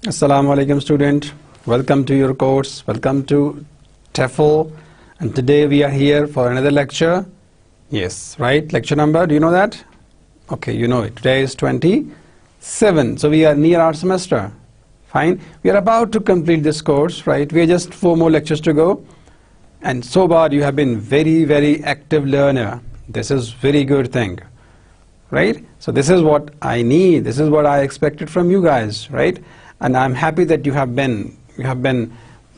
Assalamu alaikum student, welcome to your course, welcome to TEFL, and today we are here for another lecture. Yes, right, lecture number, do you know that? Okay, you know it. Today is 27, so we are near our semester. Fine, we are about to complete this course, right? We are just 4 more lectures to go, and so far you have been very active learner. This is very good thing, right? So this is what I need, this is what I expected from you guys, right? And I'm happy that you have been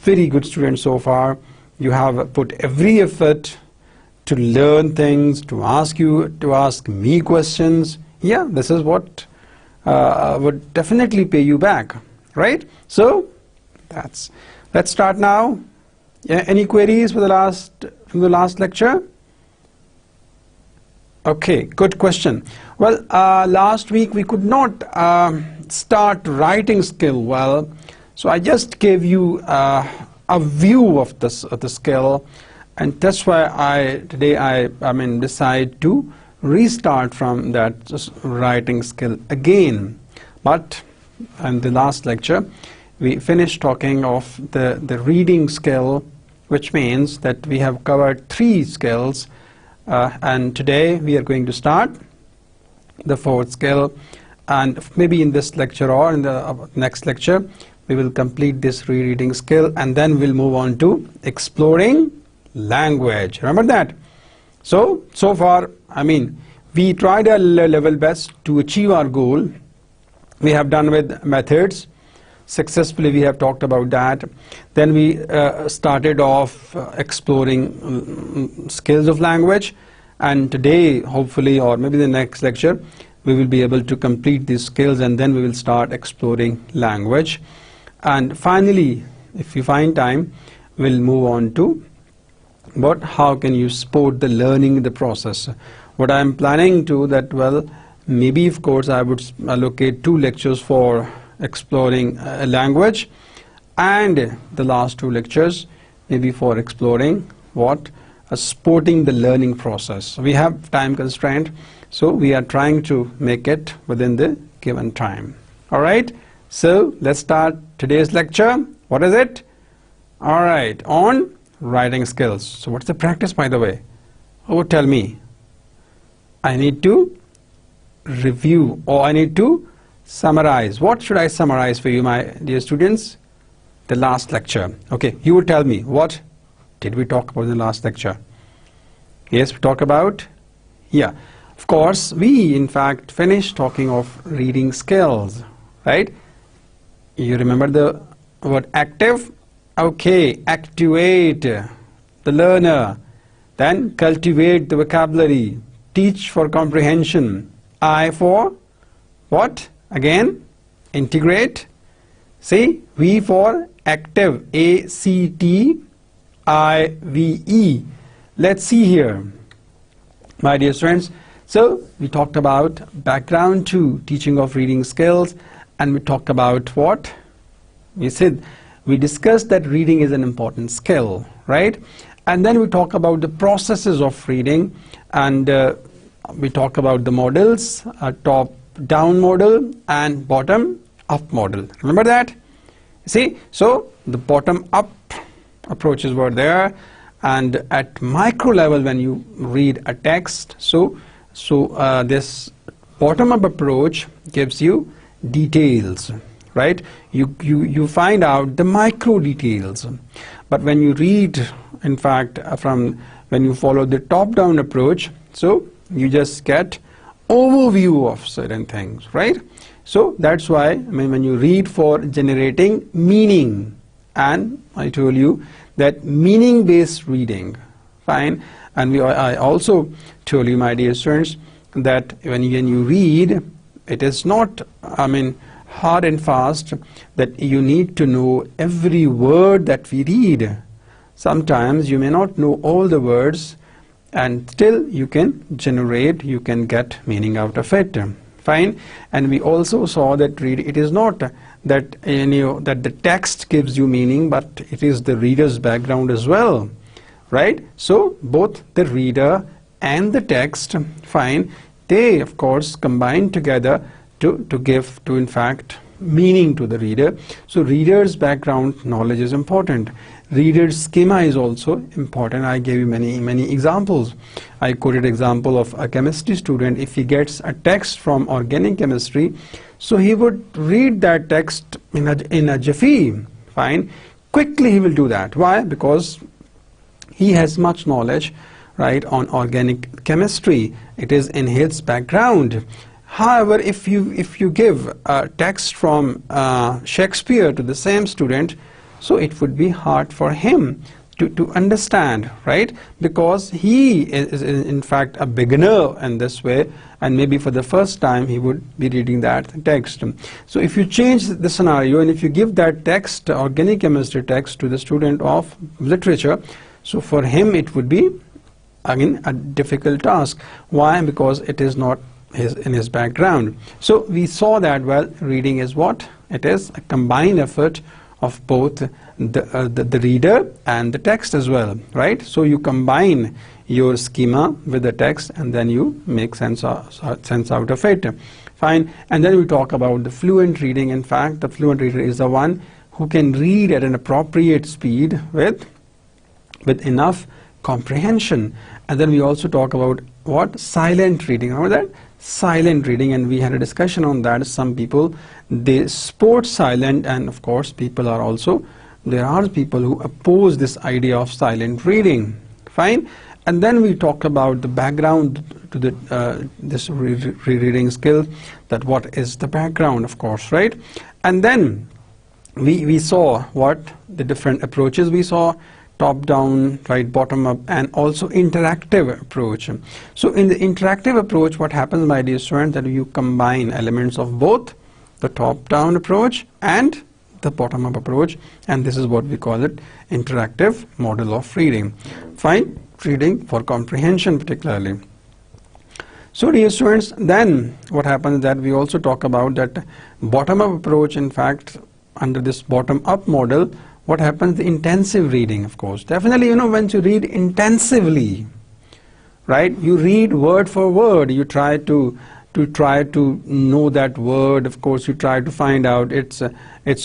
very good students so far. You have put every effort to learn things, to ask me questions. Yeah, this is what would definitely pay you back, right? So let's start now. Yeah, any queries for from the last lecture? Okay, good question. Well, last week we could not start writing skill well, so I just gave you a view of the skill, and that's why today I decide to restart from that writing skill again. But in the last lecture we finished talking of the reading skill, which means that we have covered 3 skills. And today we are going to start the 4th skill, and maybe in this lecture or in the next lecture we will complete this rereading skill, and then we'll move on to exploring language. Remember that? So far we tried our level best to achieve our goal. We have done with methods successfully, we have talked about that. Then we started off exploring skills of language, and today hopefully, or maybe the next lecture, we will be able to complete these skills, and then we will start exploring language. And finally, if you find time, we'll move on to how can you support the learning in the process. What I'm planning to that, well, maybe of course I would allocate 2 lectures for exploring a language, and the last 2 lectures maybe for exploring supporting the learning process. We have time constraint, so we are trying to make it within the given time. Alright, so let's start today's lecture. What is it? Alright, on writing skills. So what's the practice, by the way? Oh, tell me. I need to review, or I need to summarize. What should I summarize for you, my dear students? The last lecture. Okay, you will tell me, what did we talk about in the last lecture? Yes, we talked about, yeah, of course, we in fact finished talking of reading skills, right? You remember the word active? Okay, activate the learner, then cultivate the vocabulary, teach for comprehension, I for what? Again, integrate. See, V for active, ACTIVE. Let's see here, my dear friends. So we talked about background to teaching of reading skills, and we talked about what? We discussed that reading is an important skill, right? And then we talk about the processes of reading, and we talk about the models, top down model and bottom up model. Remember that? See, so the bottom up approaches were there, and at micro level when you read a text, so this bottom up approach gives you details, right? You find out the micro details. But when you read, in fact, when you follow the top down approach, so you just get overview of certain things, right? So that's why when you read for generating meaning, and I told you that meaning based reading, fine, and I also told you, my dear students, that when you read, it is not hard and fast that you need to know every word that we read. Sometimes you may not know all the words, and still you can get meaning out of it, fine. And we also saw that it is not that that the text gives you meaning, but it is the reader's background as well, right? So both the reader and the text, fine, they of course combine together to in fact meaning to the reader. So reader's background knowledge is important. Reader's schema is also important. I gave you many examples. I quoted example of a chemistry student. If he gets a text from organic chemistry, so he would read that text in a jiffy. Fine. Quickly he will do that. Why? Because he has much knowledge, right, on organic chemistry. It is in his background. However, if you give a text from Shakespeare to the same student, so it would be hard for him to understand, right? Because he is in fact a beginner in this way, and maybe for the first time he would be reading that text. So if you change the scenario and if you give that text, organic chemistry text, to the student of literature, so for him it would be again a difficult task. Why? Because it is not in his background. So we saw that, well, reading is what? It is a combined effort of both the reader and the text as well, right? So you combine your schema with the text and then you make sense out of it. Fine. And then we talk about the fluent reading. In fact, the fluent reader is the one who can read at an appropriate speed with enough comprehension. And then we also talk about what? Silent reading. Remember that? Silent reading, and we had a discussion on that. Some people, they support silent, and of course there are people who oppose this idea of silent reading. Fine. And then we talk about the background to this reading skill, that what is the background, of course, right? And then we saw what the different approaches we saw: top down, right, bottom up, and also interactive approach. So in the interactive approach, what happens, my dear student, that you combine elements of both the top down approach and the bottom up approach, and this is what we call it interactive model of reading. Fine. Reading for comprehension particularly. So dear students, then what happens that we also talk about that bottom up approach. In fact, under this bottom up model, what happens? The intensive reading, of course. Definitely, when you read intensively, right, you read word for word, you try to know that word. Of course, you try to find out its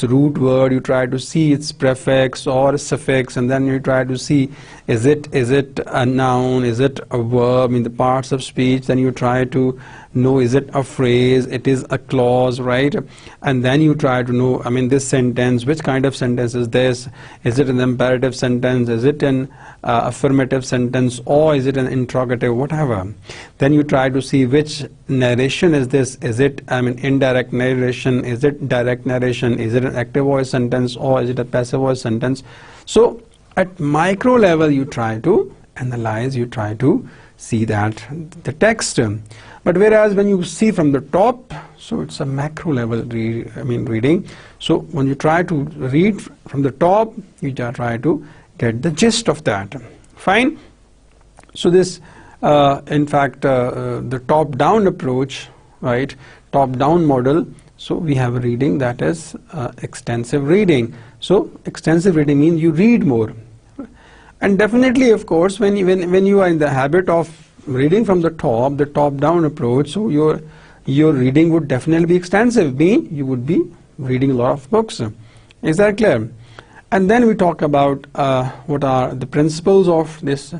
root word, you try to see its prefix or suffix, and then you try to see is it a noun, is it a verb in the parts of speech. Then you try to know, is it a phrase, it is a clause, right? And then you try to know, this sentence, which kind of sentence is this? Is it an imperative sentence? Is it an affirmative sentence, or is it an interrogative, whatever? Then you try to see which narration is this. Is it indirect narration? Is it direct narration? Is it an active voice sentence, or is it a passive voice sentence? So at micro level you try to analyze, you try to see that the text. But whereas when you see from the top, so it's a macro level reading. So when you try to read from the top, you try to get the gist of that. Fine. So this in fact the top down approach, right, top down model. So we have a reading that is extensive reading. So extensive reading means you read more. And definitely, of course, when you are in the habit of reading from the top down approach, so your reading would definitely be extensive, meaning you would be reading a lot of books. Is that clear? And then we talk about what are the principles of this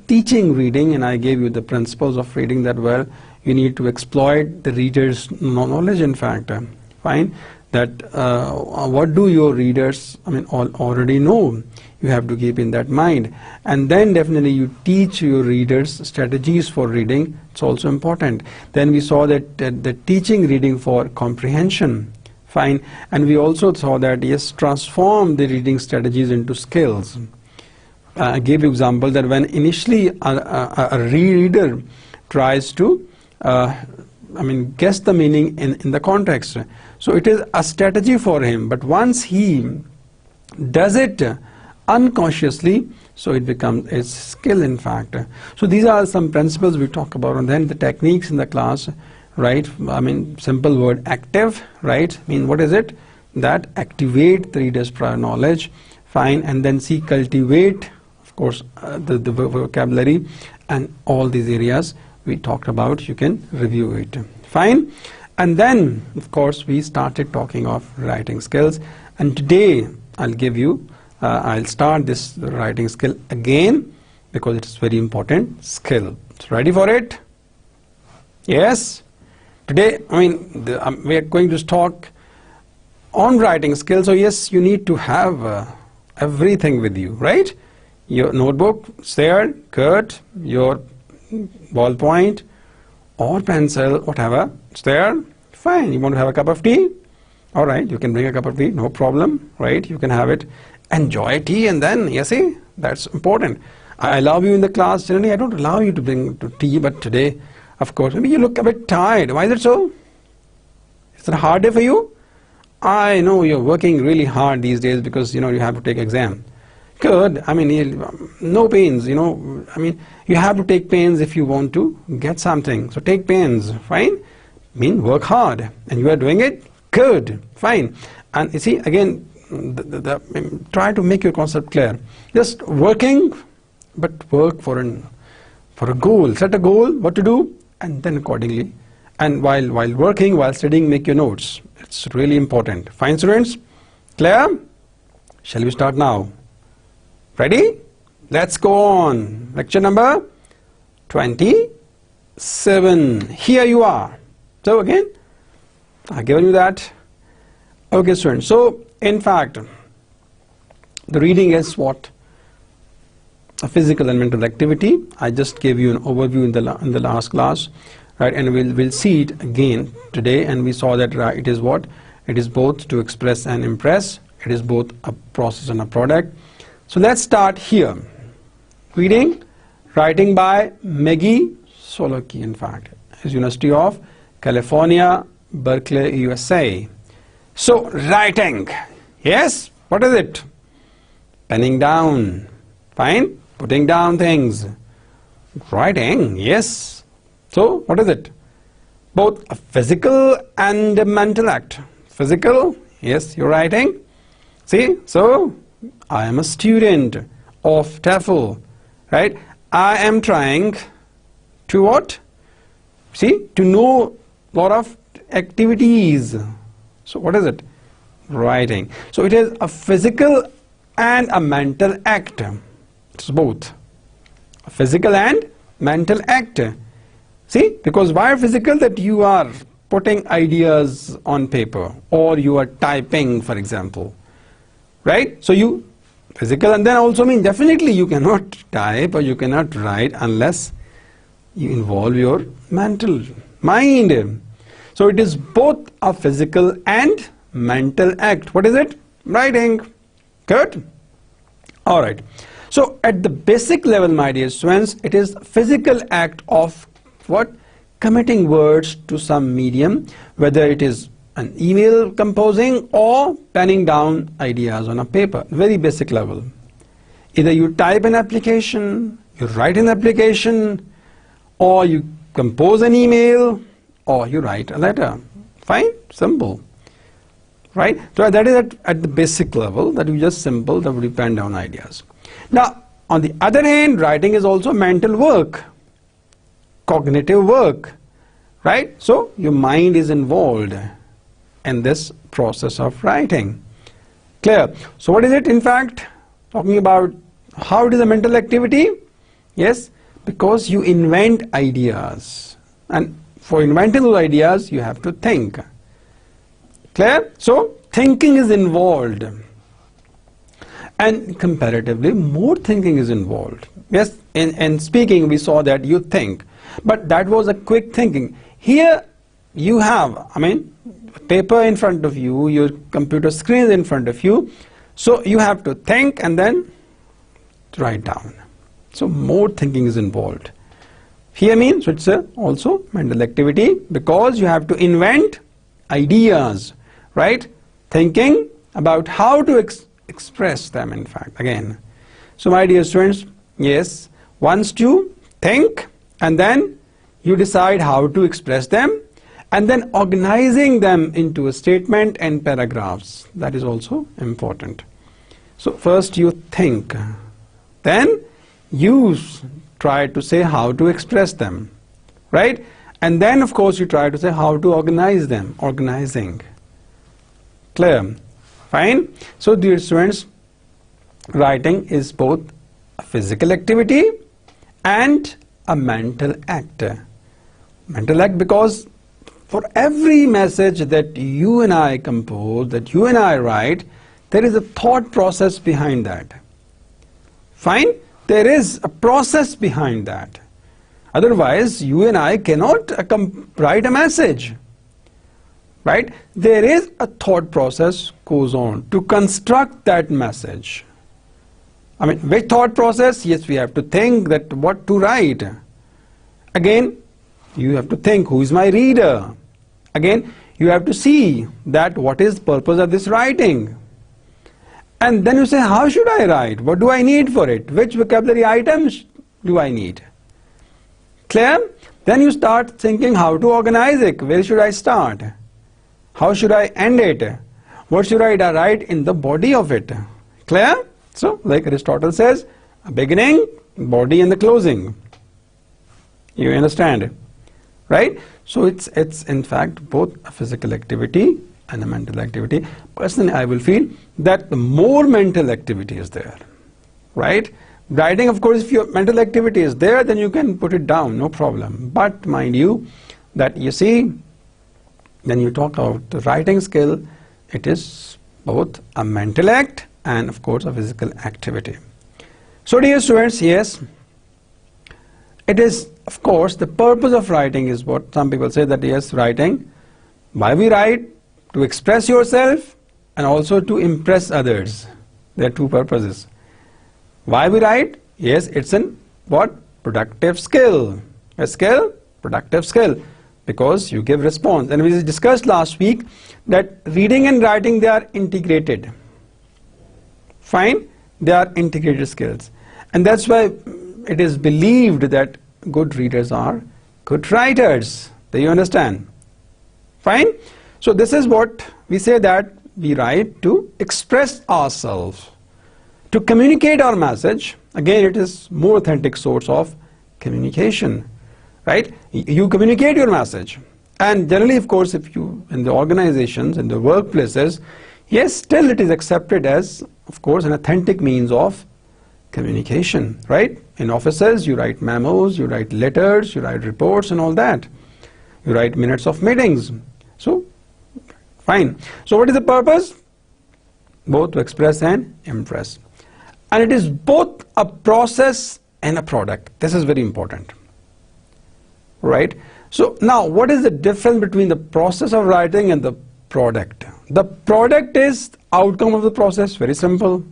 teaching reading, and I gave you the principles of reading that, well, you need to exploit the reader's knowledge, in fact. Fine. That what do your readers already know? You have to keep in that mind. And then definitely you teach your readers strategies for reading. It's also important. Then we saw that the teaching reading for comprehension. Fine. And we also saw that, yes, transform the reading strategies into skills. I gave you example that when initially a reader tries to guess the meaning in the context. So it is a strategy for him, but once he does it unconsciously, so it becomes a skill, in fact. So these are some principles we talk about, and then the techniques in the class, right? Simple word active, right? What is it? That activate the reader's prior knowledge. Fine. And then see, cultivate, of course, the vocabulary, and all these areas we talked about, you can review it. Fine. And then, of course, we started talking of writing skills. And today, I'll start this writing skill again because it's very important skill. So ready for it? Yes? Today, we are going to talk on writing skills. So yes, you need to have everything with you, right? Your notebook is there, good. Your ballpoint or pencil, whatever, it's there. Fine. You want to have a cup of tea? All right, you can bring a cup of tea, no problem, right? You can have it. Enjoy tea, and then, you see, that's important. I allow you in the class. Generally, I don't allow you to bring tea, but today, of course, maybe you look a bit tired. Why is it so? Is it a hard day for you? I know you're working really hard these days because, you have to take exam. Good. No pains, you have to take pains if you want to get something. So take pains, fine? Work hard. And you are doing it? Good. Fine. And you see, again, try to make your concept clear. Just working, but work for a goal. Set a goal, what to do, and then accordingly. And while working, while studying, make your notes. It's really important. Fine, students? Clear? Shall we start now? Ready? Let's go on. Lecture number 27. Here you are. So again, I've given you that. Okay, students. So, in fact, the reading is what? A physical and mental activity. I just gave you an overview in the last class, right? And we'll see it again today. And we saw that it is what? It is both to express and impress. It is both a process and a product. So let's start here. Reading, writing by Maggie Soloki, in fact, is University of California, Berkeley, USA. So writing, yes, what is it? Penning down, fine, putting down things. Writing, yes. So what is it? Both a physical and a mental act. Physical, yes, you're writing. See, so I am a student of TEFL, right? I am trying to what? See, to know a lot of activities. So what is it? Writing. So it is a physical and a mental act. It's both. A physical and mental act. See, because why physical? That you are putting ideas on paper or you are typing, for example. Right? So you physical, and then also definitely you cannot type or you cannot write unless you involve your mental mind. So it is both a physical and mental act. What is it? Writing. Good? Alright. So at the basic level, my dear students, it is physical act of what? Committing words to some medium, whether it is an email composing or penning down ideas on a paper. Very basic level. Either you type an application, you write an application, or you compose an email, or you write a letter. Fine? Simple. Right? So that is at the basic level, that is just simple, that would pen down ideas. Now, on the other hand, writing is also mental work, cognitive work. Right? So your mind is involved in this process of writing. Clear? So what is it, in fact? Talking about how it is a mental activity? Yes, because you invent ideas, and for inventing those ideas you have to think. Clear? So thinking is involved, and comparatively more thinking is involved. Yes, in speaking we saw that you think, but that was a quick thinking. Here you have, paper in front of you, your computer screen is in front of you, so you have to think and then write down. So more thinking is involved. Here means it's also mental activity, because you have to invent ideas, right? Thinking about how to express them, in fact, again. So my dear students, yes, once you think and then you decide how to express them, and then organizing them into a statement and paragraphs. That is also important. So first you think, then you try to say how to express them, right? And then of course you try to say how to organize them, organizing. Clear? Fine. So dear students, writing is both a physical activity and a mental act. Mental act because for every message that you and I compose, that you and I write, there is a thought process behind that. Fine? There is a process behind that. Otherwise, you and I cannot write a message. Right? There is a thought process goes on to construct that message. I mean, which thought process? Yes, we have to think that what to write. Again, you have to think, who is my reader? Again, you have to see that what is the purpose of this writing. And then you say, how should I write? What do I need for it? Which vocabulary items do I need? Clear? Then you start thinking how to organize it. Where should I start? How should I end it? What should I write in the body of it? Clear? So, like Aristotle says, a beginning, body and the closing. You understand? Right? So it's in fact both a physical activity and a mental activity. Personally, I will feel that the more mental activity is there, right? Writing, of course, if your mental activity is there, then you can put it down, no problem. But mind you, that you see, when you talk about the writing skill, it is both a mental act and of course a physical activity. So dear students, yes, it is of course the purpose of writing is what some people say, that yes, writing, why we write? To express yourself and also to impress others. There are two purposes. Why we write? Yes, it's an what? Productive skill. A skill? Productive skill. Because you give response. And we discussed last week that reading and writing, they are integrated. Fine? They are integrated skills. And that's why it is believed that good readers are good writers. Do you understand? Fine? So this is what we say, that we write to express ourselves, to communicate our message. Again, it is more authentic source of communication, right? You communicate your message. And generally, of course, if you, in the organizations, in the workplaces, yes, still it is accepted as, of course, an authentic means of communication, right? In offices, you write memos, you write letters, you write reports and all that. You write minutes of meetings. So, fine. So what is the purpose? Both to express and impress. And it is both a process and a product. This is very important. Right? So now what is the difference between the process of writing and the product? The product is outcome of the process, very simple.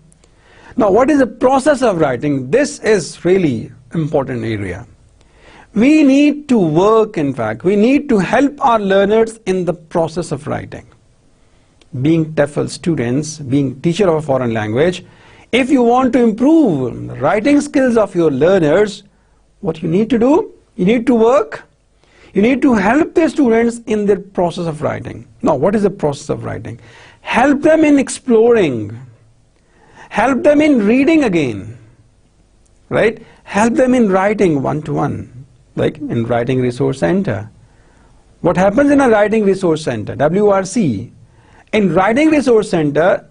Now what is the process of writing? This is really important area. We need to work, in fact, we need to help our learners in the process of writing. Being TEFL students, being teacher of a foreign language, if you want to improve the writing skills of your learners, what you need to do? You need to work. You need to help the students in their process of writing. Now, what is the process of writing? Help them in exploring. Help them in reading again. Right? Help them in writing one-to-one, like in Writing Resource Center. What happens in a Writing Resource Center? WRC. In Writing Resource Center,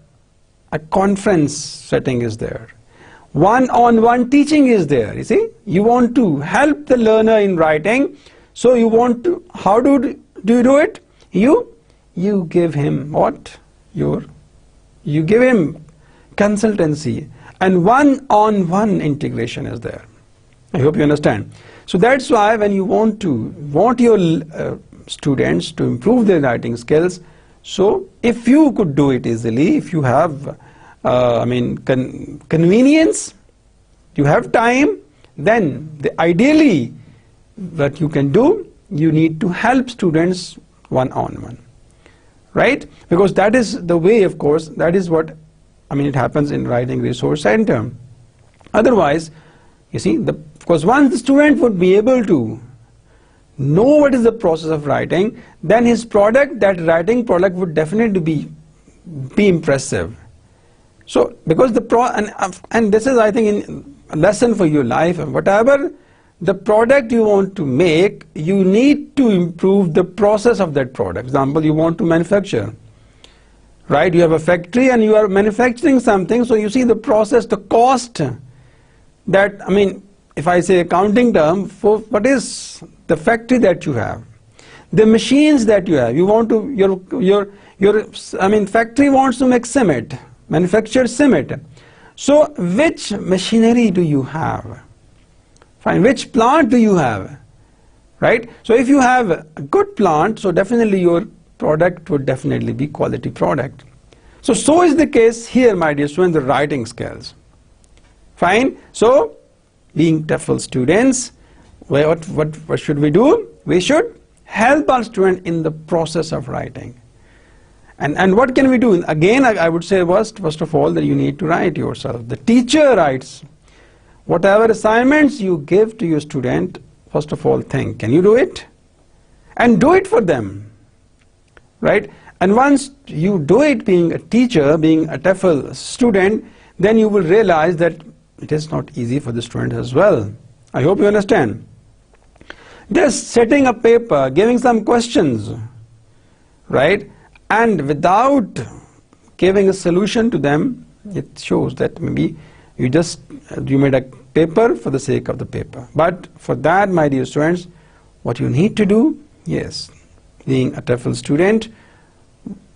a conference setting is there. One-on-one teaching is there. You see, you want to help the learner in writing. So you want to, how do you do it? You give him what? You give him consultancy, and one-on-one integration is there. I hope you understand. So that's why when you want your students to improve their writing skills, so if you could do it easily, if you have convenience, you have time, then ideally what you can do, you need to help students one-on-one, right? Because that is the way, of course, that is what it happens in Writing Resource Center. Otherwise, you see, because once the student would be able to know what is the process of writing, then his product, that writing product, would definitely be impressive. So because and this is, I think, a lesson for your life, and whatever the product you want to make, you need to improve the process of that product. Example, you want to manufacture, right? You have a factory and you are manufacturing something, so you see the process, the cost that, I mean, if I say accounting term, for what is the factory that you have, the machines that you have, you want to, your factory wants to make cement, manufacture cement. So which machinery do you have? Fine, which plant do you have? Right? So if you have a good plant, so definitely your product would definitely be quality product. So is the case here, my dear students, the writing skills. Fine. So being TEFL students, what should we do? We should help our student in the process of writing. And what can we do? Again, I would say first of all that you need to write yourself. The teacher writes. Whatever assignments you give to your student, first of all think, can you do it? And do it for them, right? And once you do it, being a teacher, being a TEFL student, then you will realize that it is not easy for the student as well. I hope you understand. Just setting a paper, giving some questions, right? And without giving a solution to them, it shows that maybe you made a paper for the sake of the paper. But for that, my dear students, what you need to do, yes, being a TEFL student,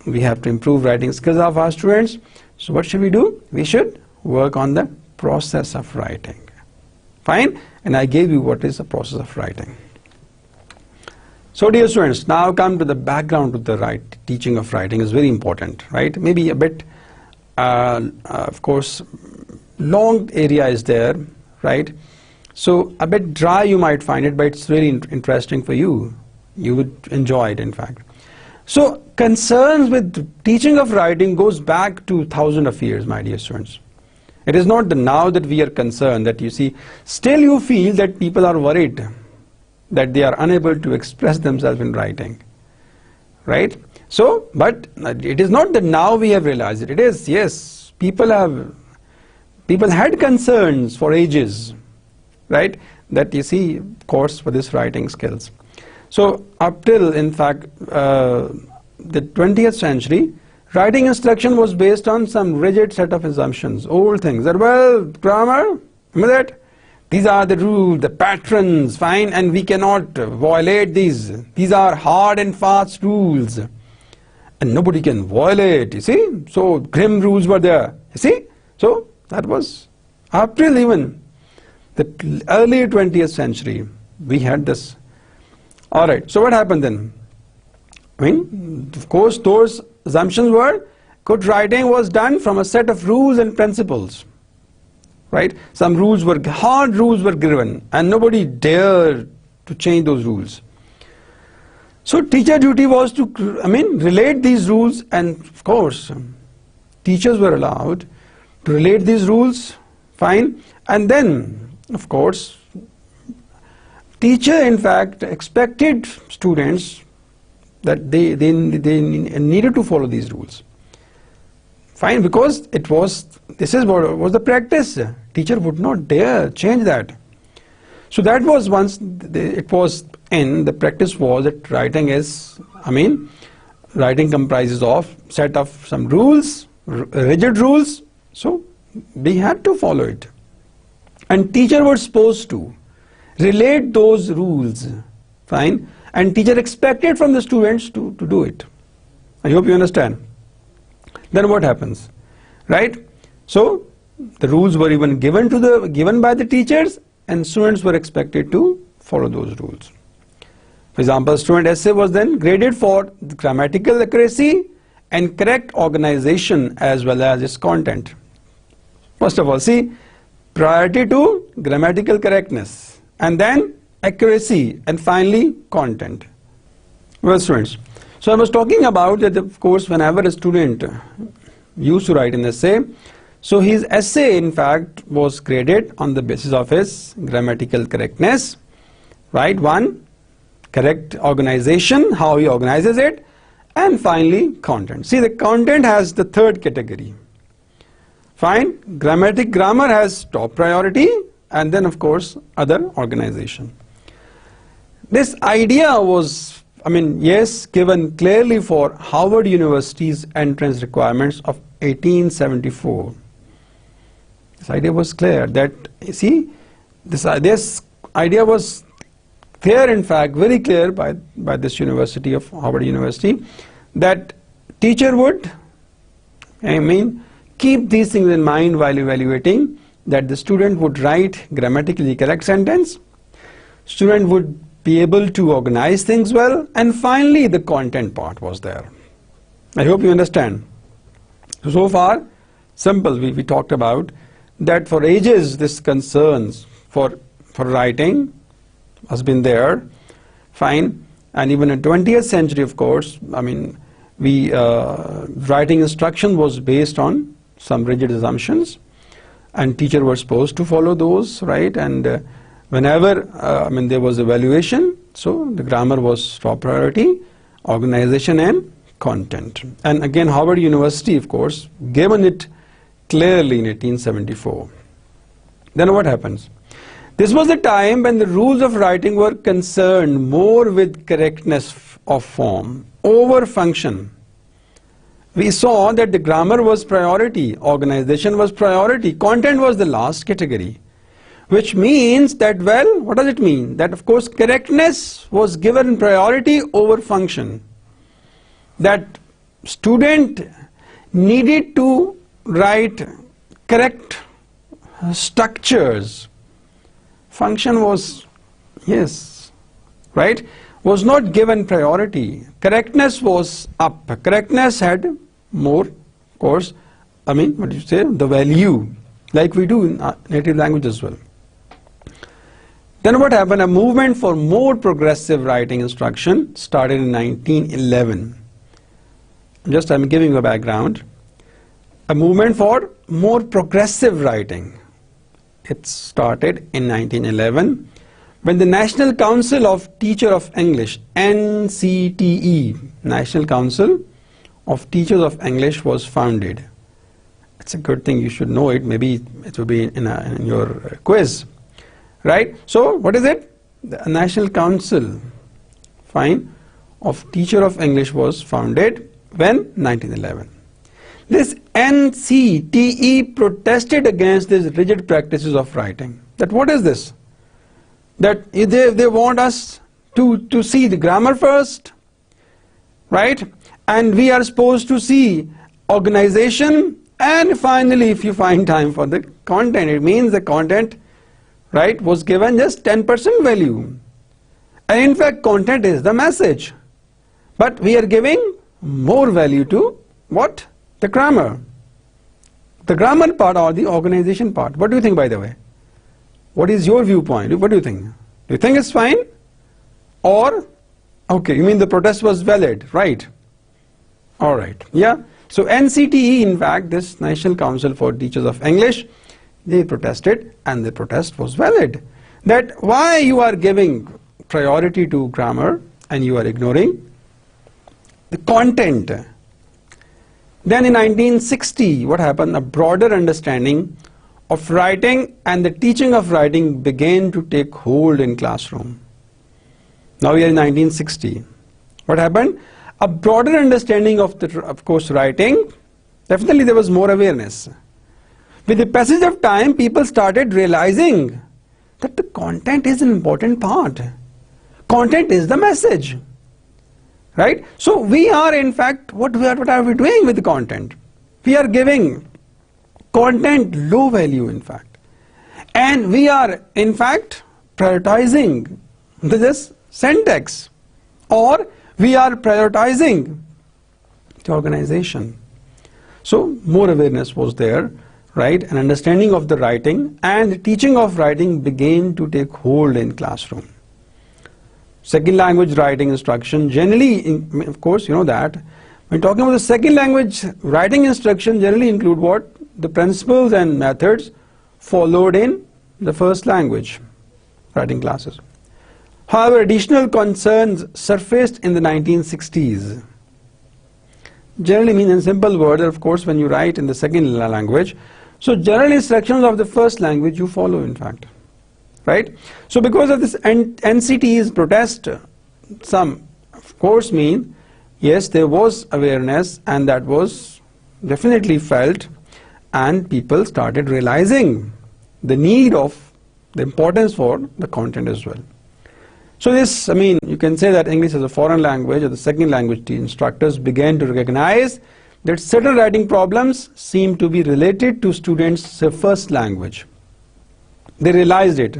we have to improve writing skills of our students. So what should we do? We should work on the process of writing. Fine? And I gave you what is the process of writing. So dear students, now come to the background of the teaching of writing is very important, right? Maybe a bit, of course, long area is there, right? So a bit dry you might find it, but it's really interesting for you. You would enjoy it, in fact. So concerns with teaching of writing goes back to thousands of years, my dear students. It is not the now that we are concerned that you see, still you feel that people are worried that they are unable to express themselves in writing, right? So, but it is not that now we have realized it. It is, yes, people had concerns for ages, right? That you see, of course, for this writing skills. So up till, in fact, the 20th century, writing instruction was based on some rigid set of assumptions, old things. That, well, grammar, remember that? These are the rules, the patterns, fine, and we cannot violate these. These are hard and fast rules. And nobody can violate, you see. So grim rules were there, you see. So that was up till even the early 20th century, we had this. All right, so what happened then? I mean, of course, those assumptions were good writing was done from a set of rules and principles. Right? Some rules were, hard rules were given, and nobody dared to change those rules. So teacher duty was to, relate these rules, and of course, teachers were allowed to relate these rules, fine, and then, of course, teacher in fact expected students that they needed to follow these rules. Fine, because this is what was the practice. Teacher would not dare change that. So that was once it was in, the practice was that writing is, writing comprises of set of some rules, rigid rules, so we had to follow it. And teacher was supposed to relate those rules, fine, and teacher expected from the students to do it. I hope you understand. Then what happens, right? So the rules were even given by the teachers, and students were expected to follow those rules. For example, student essay was then graded for grammatical accuracy and correct organization as well as its content. First of all, see, priority to grammatical correctness, and then accuracy, and finally content. Well, students, so I was talking about that, of course, whenever a student used to write an essay, so his essay in fact was graded on the basis of his grammatical correctness, right? One, correct organization, how he organizes it, and finally content. See, the content has the third category. Fine, grammar has top priority, and then of course other organization. This idea was, yes, given clearly for Harvard University's entrance requirements of 1874. This idea was clear that, you see, this idea was clear, in fact, very clear by this university of Harvard University, that teacher would, keep these things in mind while evaluating, that the student would write grammatically correct sentence, student would be able to organize things well, and finally the content part was there. I hope you understand. So far, simple, we talked about that for ages this concerns for writing has been there, fine, and even in 20th century, of course, writing instruction was based on some rigid assumptions, and teacher were supposed to follow those, right? And whenever there was evaluation, so the grammar was top priority, organization and content. And again, Harvard University, of course, given it clearly in 1874. Then what happens? This was the time when the rules of writing were concerned more with correctness of form over function. We saw that the grammar was priority, organization was priority, content was the last category. Which means that, well, what does it mean? That of course correctness was given priority over function. That student needed to write correct structures. Function was, yes, right, was not given priority. Correctness was up. Correctness had more, of course, the value, like we do in our native language as well. Then what happened? A movement for more progressive writing instruction started in 1911. I'm giving you a background. A movement for more progressive writing. It started in 1911 when the National Council of Teachers of English, NCTE, National Council of Teachers of English, was founded. It's a good thing, you should know it. Maybe it will be in your quiz. Right? So what is it? The National Council, fine, of Teacher of English was founded when? 1911. This NCTE protested against these rigid practices of writing. That what is this? That they want us to see the grammar first, right? And we are supposed to see organization, and finally if you find time for the content, it means the content, right, was given just 10% value. And in fact content is the message, but we are giving more value to what? The grammar. The grammar part or the organization part. What do you think, by the way? What is your viewpoint? What do you think? Do you think it's fine? Or, okay, you mean the protest was valid, right? Alright, yeah. So NCTE, in fact, this National Council for Teachers of English, they protested, and the protest was valid. That why you are giving priority to grammar and you are ignoring the content. Then in 1960, what happened? A broader understanding of writing and the teaching of writing began to take hold in classroom. Now we are in 1960. What happened? A broader understanding of course, writing. Definitely there was more awareness. With the passage of time, people started realizing that the content is an important part. Content is the message. Right? So we are, in fact, what are we doing with the content? We are giving content low value, in fact. And we are, in fact, prioritizing this syntax, or we are prioritizing the organization. So more awareness was there, right? An understanding of the writing and the teaching of writing began to take hold in classroom. Second language writing instruction, generally, of course, you know that. When talking about the second language writing instruction, generally include what? The principles and methods followed in the first language writing classes. However, additional concerns surfaced in the 1960s. Generally means in simple words, of course, when you write in the second language, so general instructions of the first language you follow, in fact. right? So because of this NCT's protest, some of course mean, yes, there was awareness and that was definitely felt, and people started realizing the need of, the importance for the content as well. So this, I mean, you can say that English as a foreign language or the second language instructors began to recognize that certain writing problems seem to be related to students' first language. They realized it.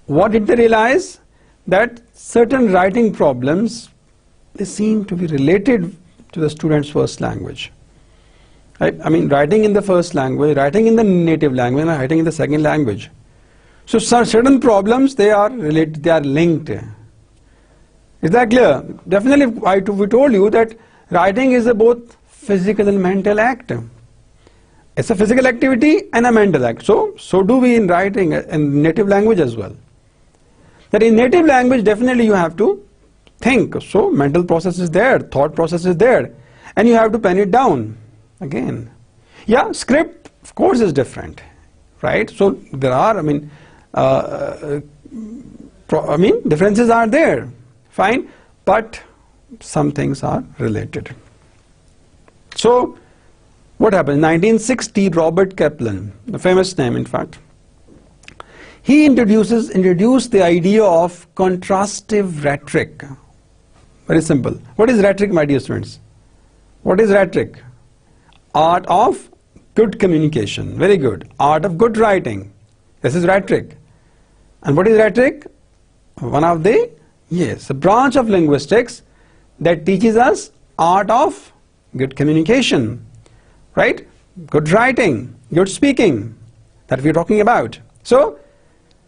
What did they realize? That certain writing problems, they seem to be related to the student's first language. Right? I mean, writing in the first language, writing in the native language, and writing in the second language. So certain problems, they are related, they are linked. Is that clear? Definitely, we told you that writing is a both physical and mental act. It's a physical activity and a mental act. So do we in writing in native language as well. That in native language, definitely you have to think. So mental process is there, thought process is there, and you have to pen it down again. Yeah, script of course is different, right? So there are, differences are there, fine, but some things are related. So what happened? 1960, Robert Kaplan, a famous name in fact, he introduced the idea of contrastive rhetoric. Very simple. What is rhetoric, my dear students? What is rhetoric? Art of good communication. Very good. Art of good writing. This is rhetoric. And what is rhetoric? One of the, yes, a branch of linguistics that teaches us art of good communication, right? Good writing, good speaking, that we're talking about. So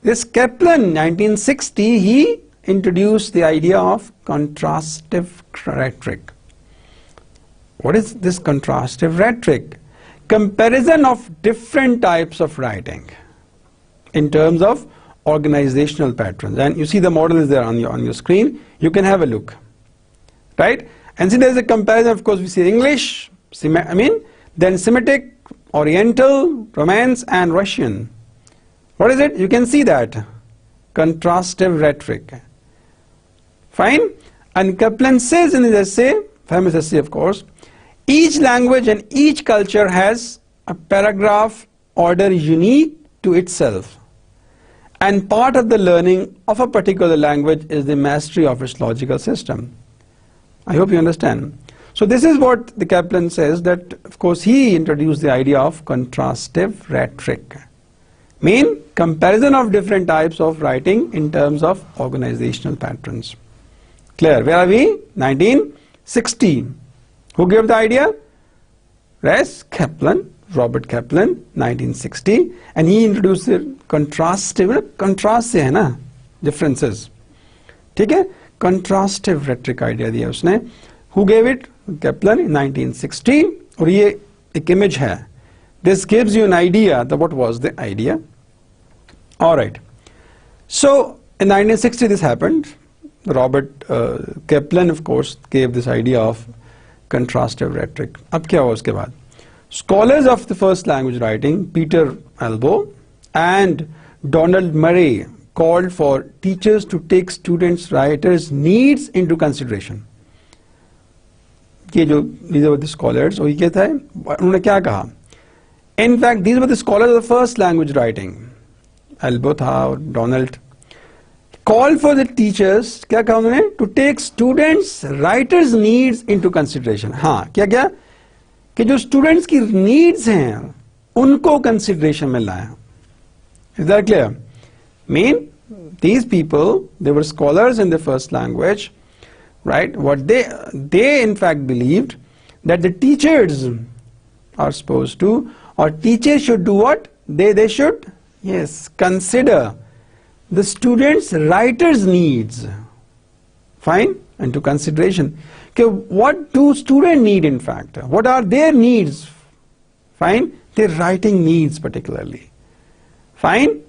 this Kaplan, 1960, he introduced the idea of contrastive rhetoric. What is this contrastive rhetoric? Comparison of different types of writing in terms of organizational patterns. And you see the model is there on your screen. You can have a look, right? And see there is a comparison. Of course, we see English, then Semitic, Oriental, Romance, and Russian. What is it? You can see that. Contrastive rhetoric. Fine? And Kaplan says in his essay, famous essay of course, each language and each culture has a paragraph order unique to itself. And part of the learning of a particular language is the mastery of its logical system. I hope you understand. So this is what the Kaplan says, that of course he introduced the idea of contrastive rhetoric. Mean comparison of different types of writing in terms of organizational patterns. Clear? Where are we? 1960. Who gave the idea? Yes, Kaplan, Robert Kaplan, 1960, and he introduced the contrastive, contrast से है ना, differences. ठीक है? Contrastive rhetoric idea दिया उसने. Who gave it? Kaplan in 1960. और ये एक image है. This gives you an idea that what was the idea. All right. So in 1960 this happened. Robert Kaplan of course gave this idea of contrastive rhetoric. अब क्या हुआ उसके बाद? Scholars of the first language writing, Peter Albo and Donald Murray, called for teachers to take students' writers' needs into consideration. ये जो these were the scholars, और ये था उन्होंने क्या कहा? In fact, these were the scholars of the first language writing. Albo था और Donald. Called for the teachers, क्या कहा उन्होंने? To take students' writers' needs into consideration. हाँ, क्या क्या? कि जो students की needs हैं, उनको consideration में लाया. Is that clear? Mean, these people, they were scholars in the first language, right? What they in fact believed that the teachers are supposed to, or teachers should do what? They should, yes, consider the students' writers' needs. Fine? Into consideration. Okay, what do students need in fact? What are their needs? Fine? Their writing needs particularly. Fine?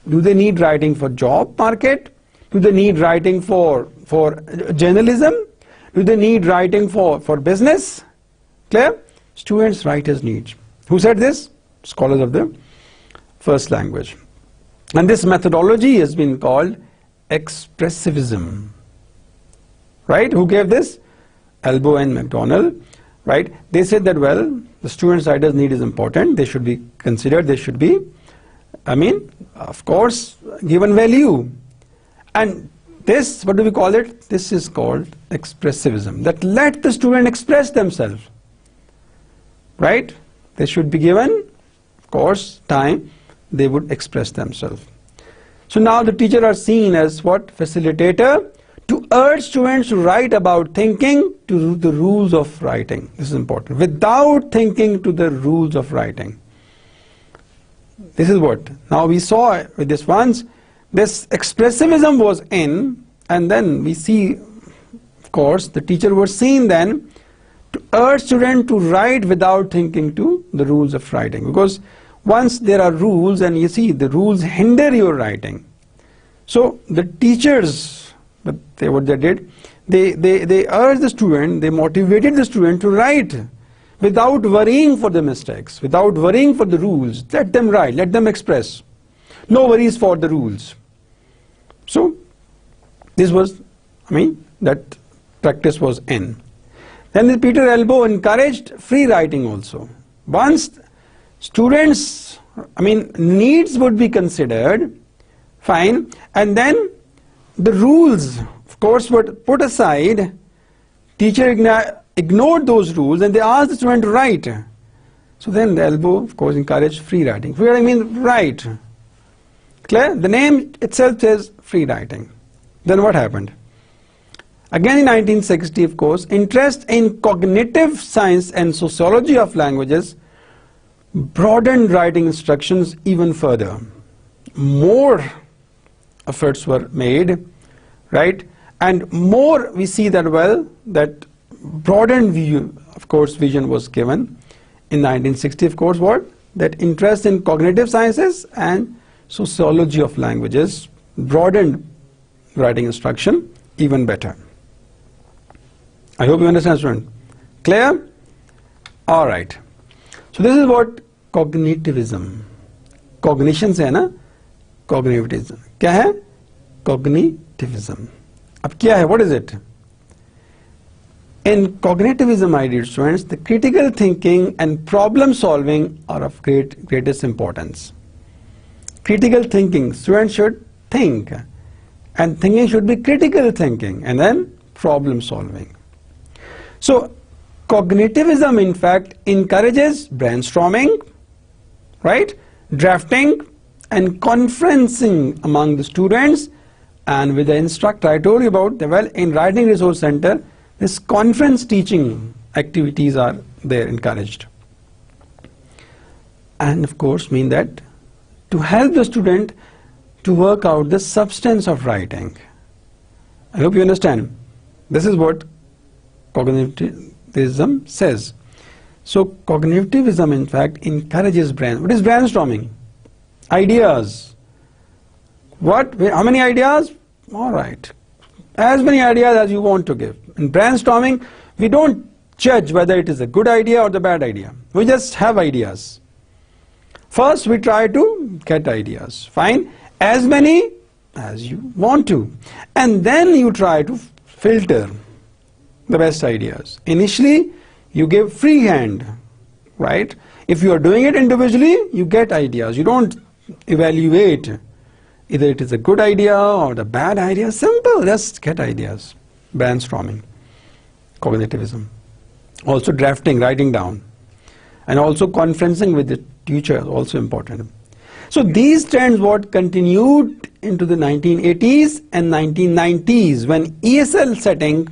Do they need writing for job market? Do they need writing for journalism? Do they need writing for business? Clear? Students' writers' needs. Who said this? Scholars of the first language. And this methodology has been called expressivism. Right? Who gave this? Elbow and McDonald. Right? They said that, well, the student's ideas need is important. They should be considered. They should be, of course, given value. And this, what do we call it? This is called expressivism. That let the student express themselves. Right? They should be given, of course, time. They would express themselves. So now the teacher are seen as what? Facilitator, to urge students to write about thinking to the rules of writing. This is important. Without thinking to the rules of writing. This is what. Now we saw with this once, this expressivism was in, and then we see, of course, the teacher was seen then to urge students to write without thinking to the rules of writing. Because once there are rules, and you see the rules hinder your writing. So the teachers, what they did, they urged the student, they motivated the student to write without worrying for the mistakes, without worrying for the rules. Let them write, let them express. No worries for the rules. So this was, that practice was in. Then Peter Elbow encouraged free writing also. Once students, needs would be considered, fine, and then the rules, of course, were put aside. Teacher ignored those rules and they asked the student to write. So then the Elbow, of course, encouraged free writing. Free writing means write. Clear? The name itself says free writing. Then what happened? Again in 1960, of course, interest in cognitive science and sociology of languages broadened writing instructions even further. More efforts were made, right? And more we see that, well, that broadened view, of course, vision was given in 1960, of course, what? That interest in cognitive sciences and sociology of languages broadened writing instruction even better. I hope you understand, student. Clear? All right. So this is what cognitivism. Cognition से है ना? Cognitivism. क्या है? Cognitivism. अब क्या है? What is it? In cognitivism, my dear students, the critical thinking and problem solving are of greatest importance. Critical thinking, students should think, and thinking should be critical thinking, and then problem solving. So cognitivism, in fact, encourages brainstorming, right, drafting and conferencing among the students and with the instructor. I told you about the, well, in Writing Resource Center, this conference teaching activities are there encouraged. And of course mean that to help the student to work out the substance of writing. I hope you understand. This is what cognitivism says. So cognitivism, in fact, encourages what is brainstorming? Ideas. What? How many ideas? All right. As many ideas as you want to give. In brainstorming, we don't judge whether it is a good idea or the bad idea. We just have ideas. First, we try to get ideas. Fine. As many as you want to. And then you try to filter the best ideas. Initially, you give free hand, right? If you are doing it individually, you get ideas. You don't evaluate either it is a good idea or the bad idea. Simple, just get ideas. Brainstorming, cognitivism. Also drafting, writing down. And also conferencing with the teacher is also important. So these trends what continued into the 1980s and 1990s when ESL setting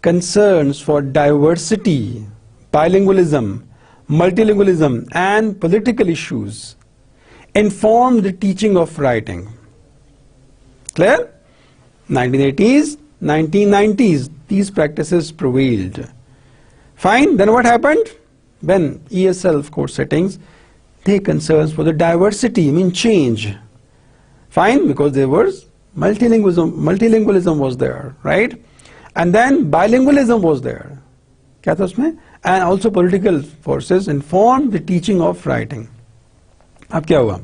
concerns for diversity, bilingualism, multilingualism and political issues informed the teaching of writing. Clear? 1980s, 1990s, these practices prevailed. Fine, then what happened? When ESL, of course, settings, they concerns for the diversity, change. Fine, because there was multilingualism was there, right? And then bilingualism was there. क्या था उसमें? And also political forces informed the teaching of writing. अब क्या हुआ?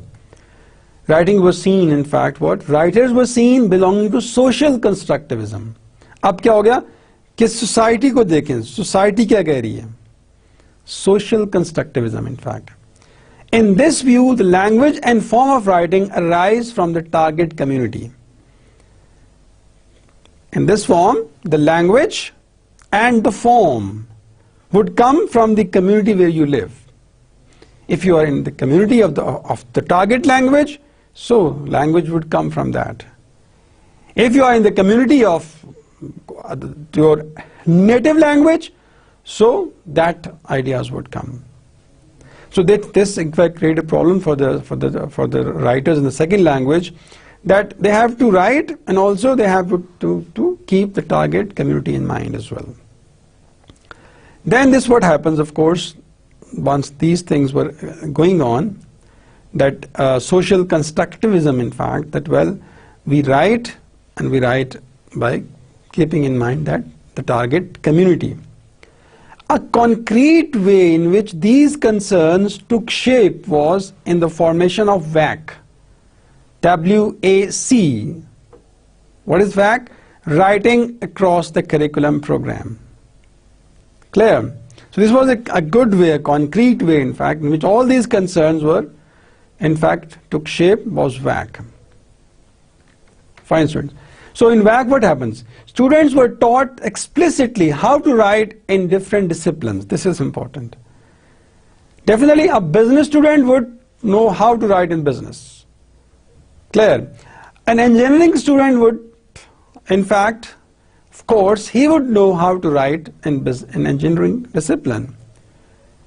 writing was seen, in fact, what? Writers were seen belonging to social constructivism. अब क्या हो गया कि society को देखें, society क्या कह रही है? Social constructivism, in fact. In this view, the language and form of writing arise from the target community. In this form, the language and the form would come from the community where you live. If you are in the community of the target language, so language would come from that. If you are in the community of your native language, so that ideas would come. So this in fact created a problem for the writers in the second language, that they have to write and also they have to keep the target community in mind as well. Then this what happens, of course, once these things were going on, that social constructivism, in fact, that well, we write and we write by keeping in mind that the target community. A concrete way in which these concerns took shape was in the formation of WAC. W-A-C. What is WAC? Writing across the curriculum program. Clear? So this was a good way, a concrete way, in fact, in which all these concerns were, in fact, took shape, was WAC. Fine, students. So in WAC what happens? Students were taught explicitly how to write in different disciplines. This is important. Definitely a business student would know how to write in business. Clear? An engineering student would, in fact, of course, he would know how to write in engineering discipline.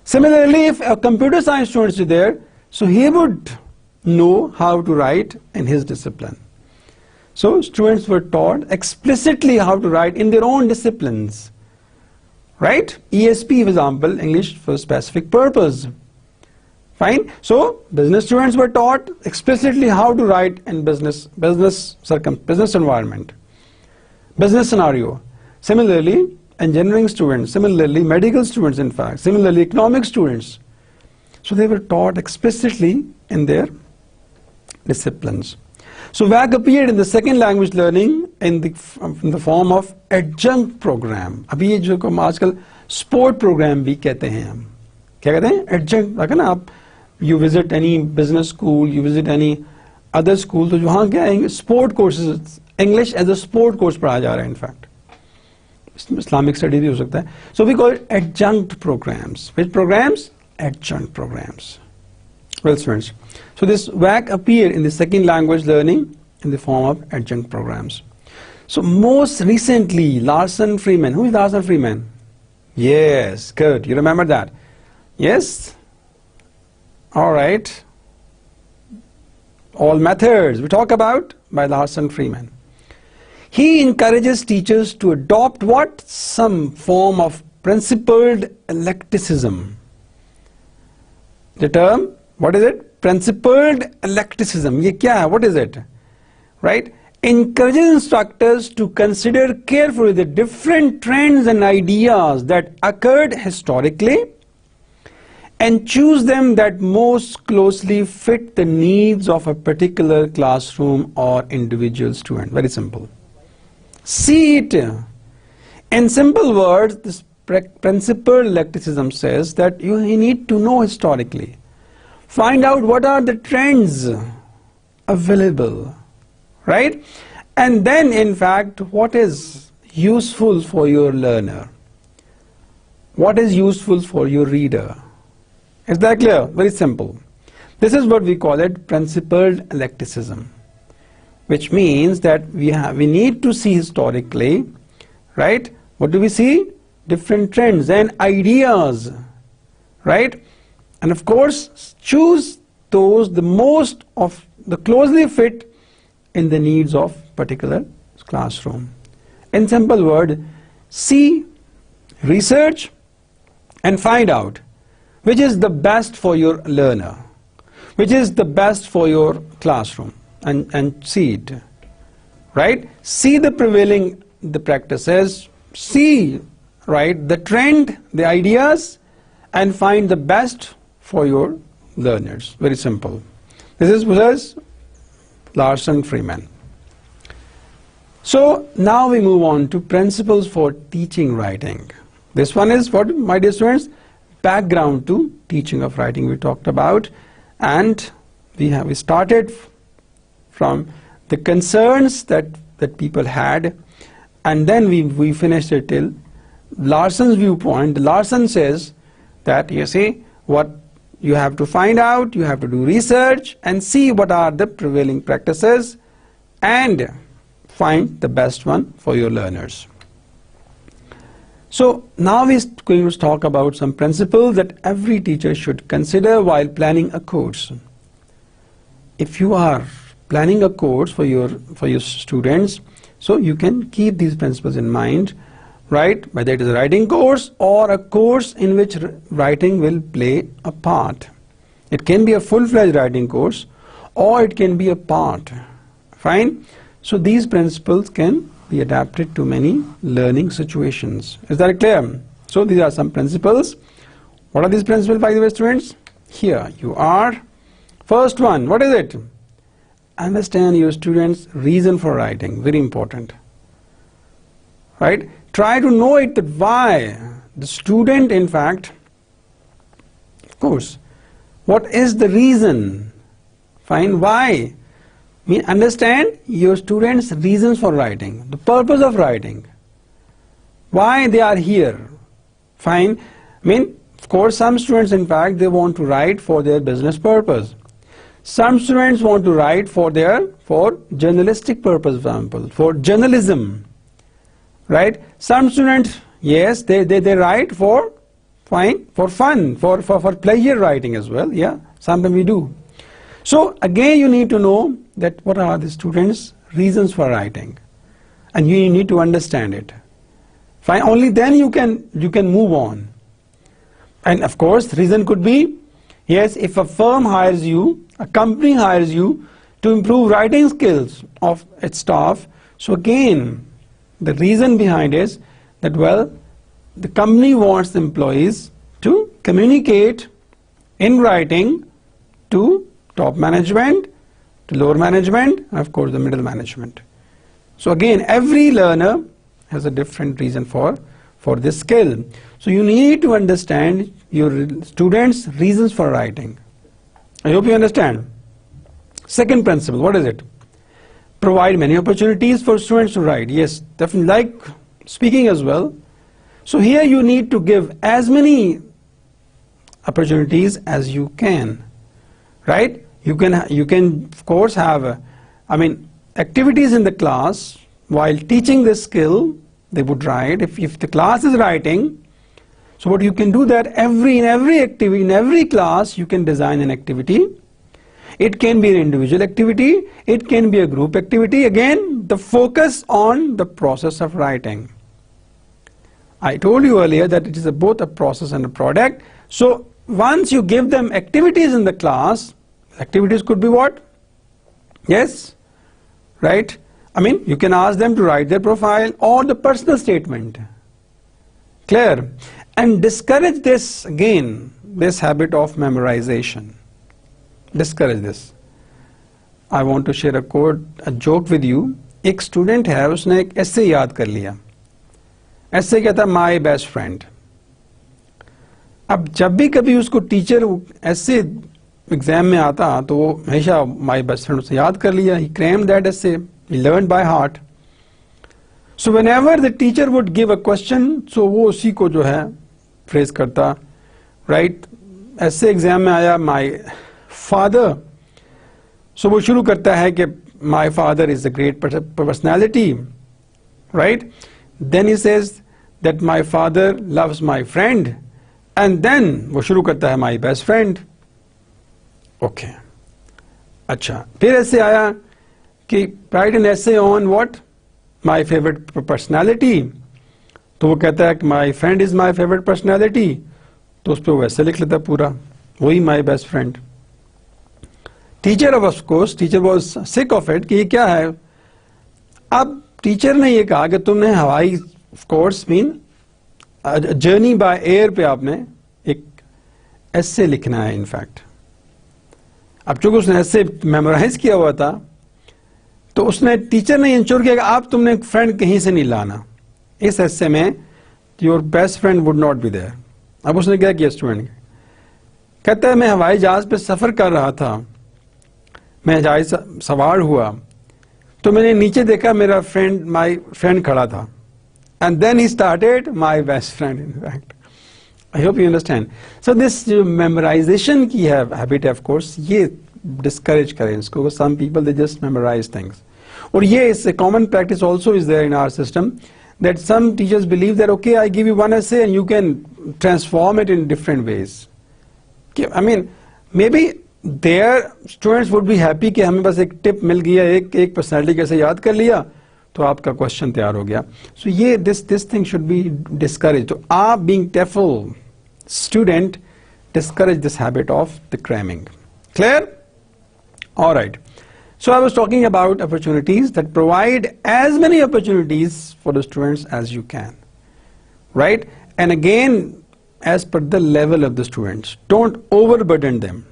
Similarly, if a computer science student is there, so he would know how to write in his discipline. So students were taught explicitly how to write in their own disciplines. Right? ESP, for example, English for specific purpose. Fine? So business students were taught explicitly how to write in business environment, business scenario. Similarly, engineering students, similarly medical students, in fact, similarly economic students. So they were taught explicitly in their disciplines. So WAC appeared in the second language learning in the form of adjunct program. अभी ये जो हम आजकल sport program भी कहते हैं हम, क्या कहते हैं? Adjunct, रखा ना आप, you visit any business school, you visit any other school, तो वहाँ क्या है? Sport courses, English as a sport course पढ़ाया जा रहा है, in fact. Islamic study भी हो सकता है. So we call it adjunct programs. Which programs? Adjunct programs. Well, students, so this WAC appeared in the second language learning in the form of adjunct programs. So most recently, Larson Freeman. Who is Larson Freeman? Yes, good. You remember that? Yes? All right. All methods we talk about by Larson Freeman. He encourages teachers to adopt what? Some form of principled eclecticism. The term, what is it? Principled eclecticism. Ye kya hai? What is it? Right? Encourages instructors to consider carefully the different trends and ideas that occurred historically and choose them that most closely fit the needs of a particular classroom or individual student. Very simple. See it. In simple words, this principled eclecticism says that you need to know historically. Find out what are the trends available, right? And then, in fact, what is useful for your learner? What is useful for your reader? Is that clear? Very simple. This is what we call it, principled eclecticism, which means that we need to see historically, right? What do we see? Different trends and ideas, right? And of course, choose those the closely fit in the needs of particular classroom. In simple word, see, research, and find out which is the best for your learner, which is the best for your classroom, and see it, right? See the prevailing, the practices, see, right, the trend, the ideas, and find the best for your learners. Very simple. This is Larsen Freeman. So now we move on to principles for teaching writing. This one is what, my dear students, background to teaching of writing we talked about, and we started from the concerns that people had, and then we finished it till Larsen's viewpoint. Larsen says that, you see, what you have to find out, you have to do research and see what are the prevailing practices and find the best one for your learners. So now we're going to talk about some principles that every teacher should consider while planning a course. If you are planning a course for your students, so you can keep these principles in mind, right? Whether it is a writing course or a course in which writing will play a part. It can be a full-fledged writing course or it can be a part. Fine? So these principles can be adapted to many learning situations. Is that clear? So these are some principles. What are these principles, by the way, students? Here you are. First one, what is it? Understand your students' reason for writing. Very important. Right? Try to know it, that why the student, in fact, of course, what is the reason? Fine, why? Understand your students' reasons for writing, the purpose of writing, why they are here. Fine. Of course, some students, in fact, they want to write for their business purpose. Some students want to write for journalistic purpose, for example, for journalism. Right? Some students, yes, they write for fun, for pleasure writing as well. Yeah, sometimes we do. So again, you need to know that what are the students' reasons for writing, and you need to understand it. Fine. Only then you can move on. And of course, reason could be, yes, if a firm hires you, a company hires you to improve writing skills of its staff. So again, the reason behind is that, well, the company wants the employees to communicate in writing to top management, to lower management, and of course the middle management. So again, every learner has a different reason for this skill. So you need to understand your students' reasons for writing. I hope you understand. Second principle, what is it? Provide many opportunities for students to write. Yes, definitely, like speaking as well. So here you need to give as many opportunities as you can, right? You can of course have activities in the class while teaching this skill. They would write. If the class is writing, so what you can do that in every activity, in every class, you can design an activity. It can be an individual activity, it can be a group activity. Again, the focus on the process of writing. I told you earlier that it is both a process and a product. So once you give them activities in the class, activities could be what? Yes, right? You can ask them to write their profile or the personal statement. Clear? And discourage this, again, this habit of memorization. Discourage this. I want to share a joke with you. एक student है, उसने एक एस्से याद कर लिया. एस्से क्या था? My best friend. अब जब भी कभी उसको टीचर एस्से एग्जाम में आता तो वो हमेशा माय बेस्ट फ्रेंड उसे याद कर लिया. He crammed that essay. He learned by heart. So whenever the teacher would give a question, so वो उसी को जो है फ्रेज करता. राइट? एस्से एग्जाम में आया माय फादर. सो वो शुरू करता है कि my father is a great personality. Right? Then he says that my father loves my friend, and then वो शुरू करता है माय बेस्ट फ्रेंड. ओके, अच्छा, फिर ऐसे आया कि right an essay on what? My favourite personality. तो वो कहता है कि my friend is my favourite personality. तो उस पर वो ऐसे लिख लेता पूरा, वही my best friend. Teacher of course, teacher was sick of it कि ये क्या है. अब टीचर ने ये कहा कि तुमने हवाई कोर्स जर्नी बाय एयर पे आपने एक एस्से लिखना है. इनफैक्ट अब चूंकि उसने एस्से मेमोराइज किया हुआ था, तो उसने टीचर ने इंश्योर किया कि आप तुमने फ्रेंड कहीं से नहीं लाना, इस ऐसे में your best friend would not be there. अब उसने क्या किया स्टूडेंट, कहता है मैं हवाई जहाज पे सफर कर रहा था, मैं जहाज सवार हुआ तो मैंने नीचे देखा मेरा फ्रेंड, माय फ्रेंड खड़ा था, and then he started my best friend in fact. I hope you understand. So this जो मेमोराइजेशन की है हैबिट है, ऑफ कोर्स ये डिस्करेज करें इसको। Some people they just memorize things, और ये is common practice also is there in our system, that some teachers believe that okay, I give you one essay and you can transform it in different ways. I mean, maybe their students would be happy कि हमें बस एक tip मिल गया, एक personality कैसे याद कर लिया तो आपका क्वेश्चन तैयार हो गया। So ये this thing should be discouraged. तो आप being careful student, discourage this habit of the cramming. Clear? All right. So I was talking about opportunities, that provide as many opportunities for the students as you can, right? And again, as per the level of the students, don't overburden them.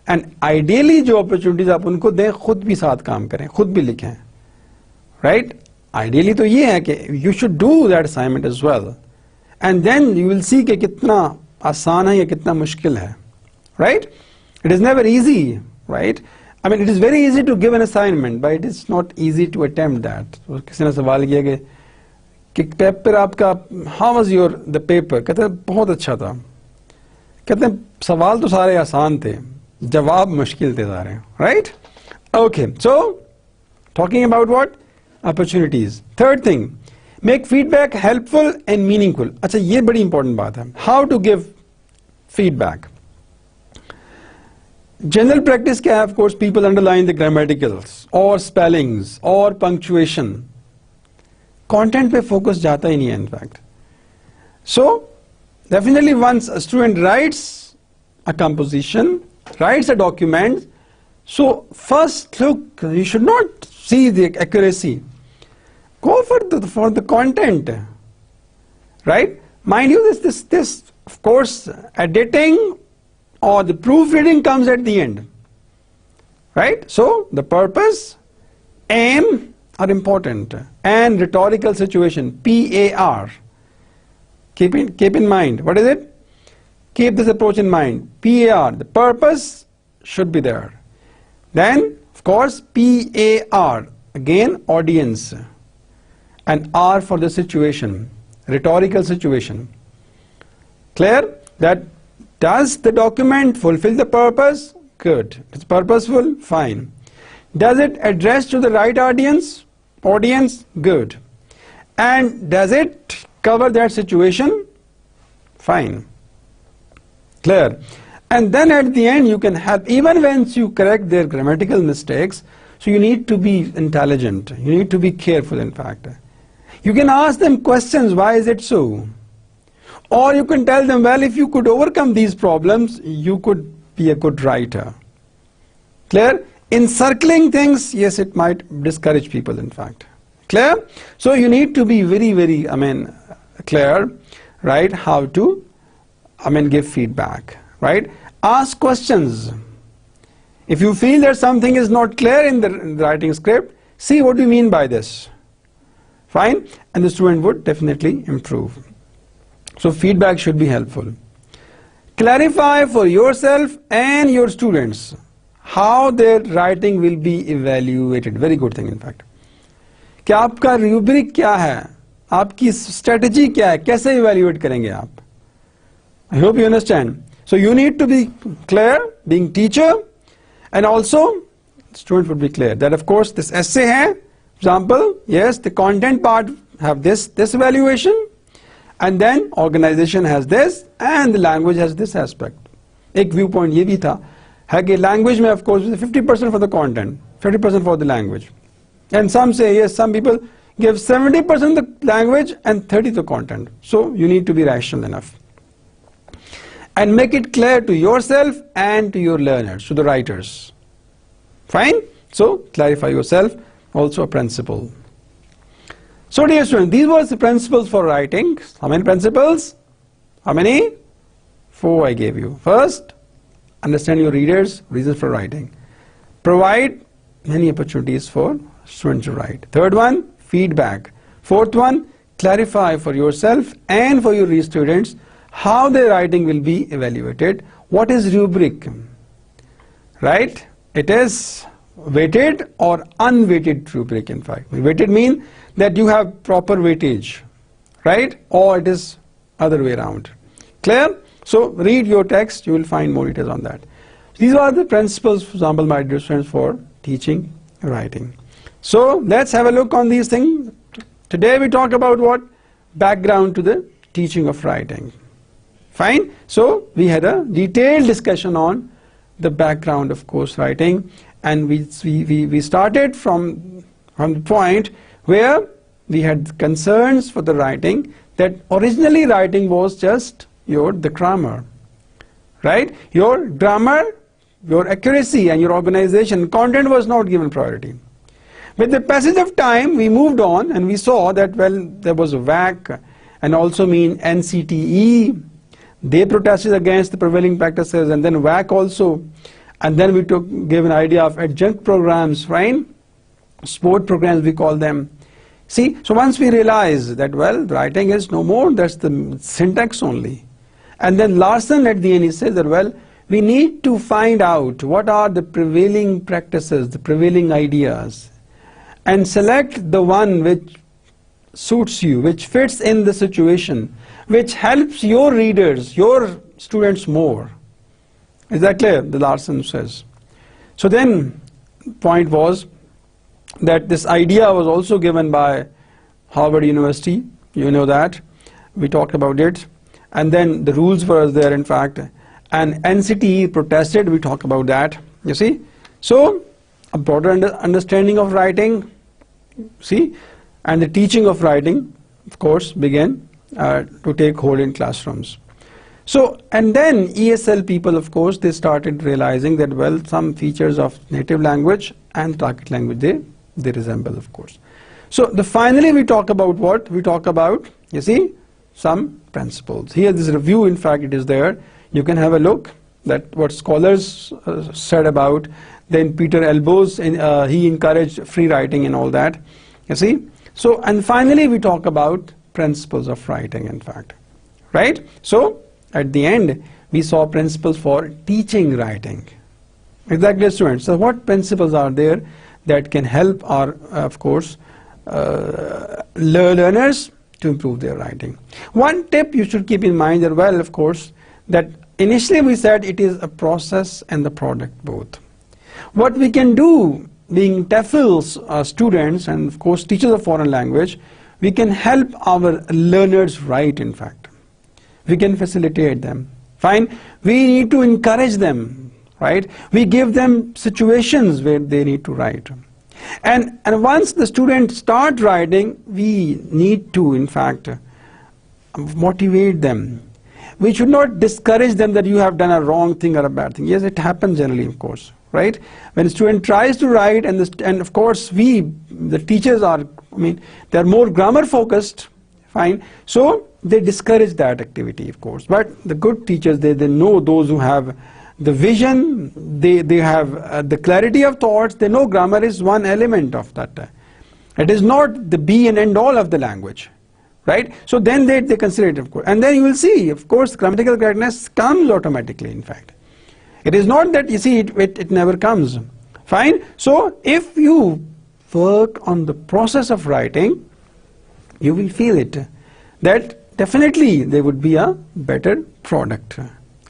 And ideally जो opportunities आप उनको दें, खुद भी साथ काम करें, खुद भी लिखें, right? Ideally तो ये है कि you should do that assignment as well, and then you will see कि कितना आसान है या कितना मुश्किल है, right? It is never easy, right? I mean, it is very easy to give an assignment, but it is not easy to attempt that. तो किसी ने सवाल किया कि पेपर आपका, how was your the paper? कहते हैं बहुत अच्छा था। कहते हैं सवाल तो सारे आसान थे, जवाब मुश्किल थे सारे, right? Okay, so talking about what? Opportunities. Third thing, make feedback helpful and meaningful. अच्छा, ये बड़ी important बात है। How to give feedback? General practice क्या है? Of course, people underline the grammaticals or spellings or punctuation. Content पे focus जाता ही नहीं है in fact. So, definitely once a student writes a composition, writes a document, so first look, you should not see the accuracy. Go for the content, right? Mind you, this of course, editing or the proofreading comes at the end, right? So the purpose, aim are important, and rhetorical situation, PAR. Keep in mind. What is it? Keep this approach in mind. PAR, the purpose should be there. Then of course PAR, again audience, and R for the situation, rhetorical situation. Clear? That does the document fulfill the purpose? Good. It's purposeful? Fine. Does it address to the right audience? Good. And does it cover that situation? Fine. Clear. And then at the end you can help, even when you correct their grammatical mistakes, so you need to be intelligent. You need to be careful in fact. You can ask them questions, why is it so? Or you can tell them, well, if you could overcome these problems, you could be a good writer. Clear? Encircling things, yes, it might discourage people, in fact. Clear? So you need to be very, very, clear, right, how to, give feedback, right? Ask questions. If you feel that something is not clear in the writing script, see what do you mean by this. Fine? And the student would definitely improve. So feedback should be helpful. Clarify for yourself and your students how their writing will be evaluated. Very good thing in fact. कि आपका rubric क्या है, आपकी strategy क्या है, कैसे evaluate करेंगे आप? I hope you understand. So you need to be clear, being teacher, and also student would be clear that of course this essay है, example, yes, the content part have this evaluation, and then organization has this, and the language has this aspect. एक viewpoint ये भी था है कि language में of course 50% for the content, 50% for the language. And some say, yes, some people give 70% the language and 30% the content. So you need to be rational enough. And make it clear to yourself and to your learners, to the writers. Fine? So clarify yourself, also a principle. So dear students, these were the principles for writing. How many principles? How many? 4 I gave you. First, understand your readers' reasons for writing. Provide many opportunities for students to write. Third one, feedback. Fourth one, clarify for yourself and for your students how their writing will be evaluated. What is rubric? Right? It is weighted or unweighted rubric, in fact. Weighted means that you have proper weightage, right? Or it is other way around. Clear? So read your text, you will find more details on that. These are the principles, for example, my dear students, for teaching writing. So let's have a look on these things. Today we talk about what? Background to the teaching of writing. Fine? So we had a detailed discussion on the background of course writing, and we started from the point where we had concerns for the writing, that originally writing was just the grammar, right? Your grammar, your accuracy and your organization, content was not given priority. With the passage of time, we moved on and we saw that, well, there was a WAC and also NCTE. They protested against the prevailing practices, and then WAC also. And then we gave an idea of adjunct programs, right? Sport programs we call them. See, so once we realized that, well, writing is no more, that's the syntax only. And then Larson at the end, he says that, well, we need to find out what are the prevailing practices, the prevailing ideas, and select the one which suits you, which fits in the situation, which helps your readers, your students more. Is that clear? The Larson says. So then, point was that this idea was also given by Harvard University. You know that. We talked about it. And then the rules were there, in fact. And NCTE protested. We talked about that. You see? So, a broader understanding of writing, see, and the teaching of writing, of course, began to take hold in classrooms. So, and then ESL people, of course, they started realizing that, well, some features of native language and target language, they resemble, of course. So, finally we talk about what? We talk about, you see, some principles. Here this review, in fact, it is there. You can have a look that what scholars said about. Then Peter Elbows, he encouraged free writing and all that, you see. So, and finally we talk about principles of writing, in fact, right? So, at the end, we saw principles for teaching writing. Exactly, students. So what principles are there that can help our, of course, learners to improve their writing? One tip you should keep in mind that, well, of course, that initially we said it is a process and the product both. What we can do, being TEFL students and, of course, teachers of foreign language, we can help our learners write, in fact. We can facilitate them. Fine. We need to encourage them, right? We give them situations where they need to write. And once the students start writing, we need to, in fact, motivate them. We should not discourage them that you have done a wrong thing or a bad thing. Yes, it happens generally, of course, right? When a student tries to write, and of course the teachers are, I mean, they are more grammar focused, fine. So they discourage that activity, of course. But the good teachers, they know those who have the vision, they have the clarity of thoughts, they know grammar is one element of that. It is not the be and end all of the language, right? So then they consider it, of course. And then you will see, of course, grammatical correctness comes automatically, in fact. It is not that, you see, it never comes. Fine? So if you work on the process of writing, you will feel it, that definitely there would be a better product.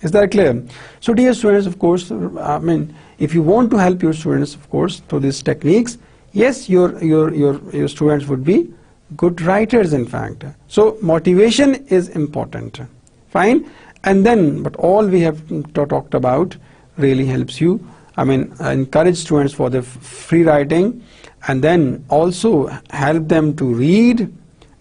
Is that clear? So dear students, of course, I mean, if you want to help your students, of course, through these techniques, yes, your students would be good writers, in fact. So motivation is important. Fine? And then, but all we have talked about really helps you. I mean, encourage students for the free writing, and then also help them to read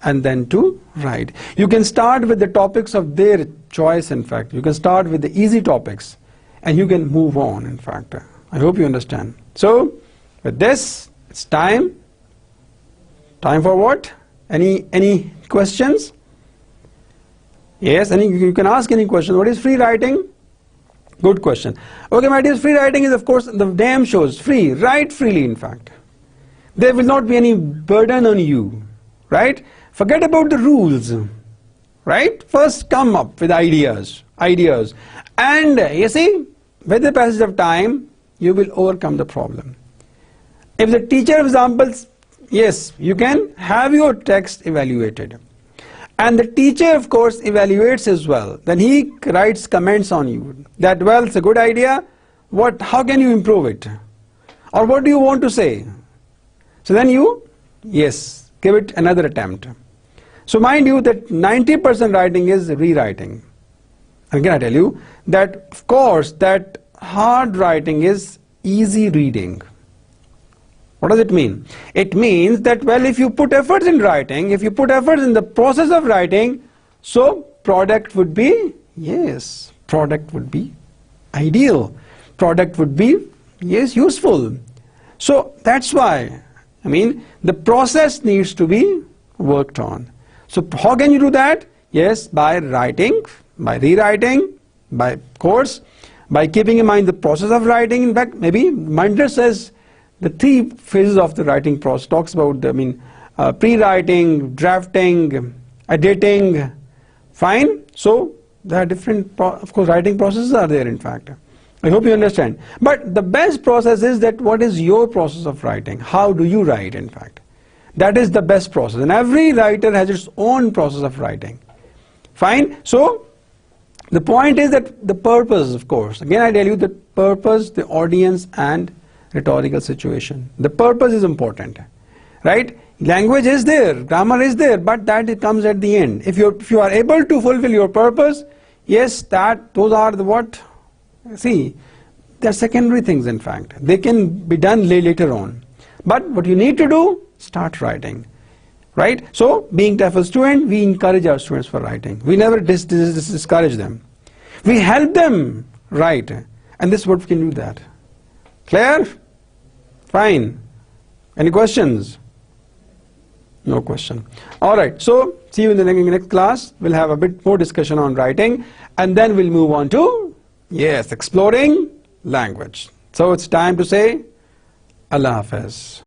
and then to write. You can start with the topics of their choice, in fact. You can start with the easy topics and you can move on, in fact. I hope you understand. So, with this, it's time. Time for what? Any questions? Yes, you can ask any question. What is free writing? Good question. Okay, my dears, free writing is, of course, the name shows free. Write freely, in fact. There will not be any burden on you, right? Forget about the rules, right? First come up with ideas. And you see, with the passage of time, you will overcome the problem. If the teacher examples, yes, you can have your text evaluated. And the teacher, of course, evaluates as well. Then he writes comments on you that, well, it's a good idea. How can you improve it? Or what do you want to say? So then you, yes, give it another attempt. So mind you that 90% writing is rewriting. Again, I tell you that, of course, that hard writing is easy reading. What does it mean? It means that, well, if you put efforts in writing, if you put efforts in the process of writing, so product would be, yes, product would be ideal. Product would be, yes, useful. So that's why, I mean, the process needs to be worked on. So how can you do that? Yes, by writing, by rewriting, by course, by keeping in mind the process of writing. In fact, maybe Munder says the 3 phases of the writing process, talks about the, pre-writing, drafting, editing, fine. So there are different, of course, writing processes are there, in fact. I hope you understand. But the best process is that what is your process of writing? How do you write, in fact? That is the best process. And every writer has its own process of writing. Fine. So the point is that the purpose, of course, again I tell you the purpose, the audience and rhetorical situation. The purpose is important, right? Language is there, grammar is there, but that it comes at the end. If you are able to fulfill your purpose, yes, those are the what? See, they're secondary things, in fact. They can be done later on. But what you need to do, start writing, right? So, being TEFL student, we encourage our students for writing. We never discourage them. We help them write, and this is what we can do that. Clear? Fine. Any questions? No question. All right. So, see you in the next class. We'll have a bit more discussion on writing, and then we'll move on to, yes, exploring language. So, it's time to say Allah Hafiz.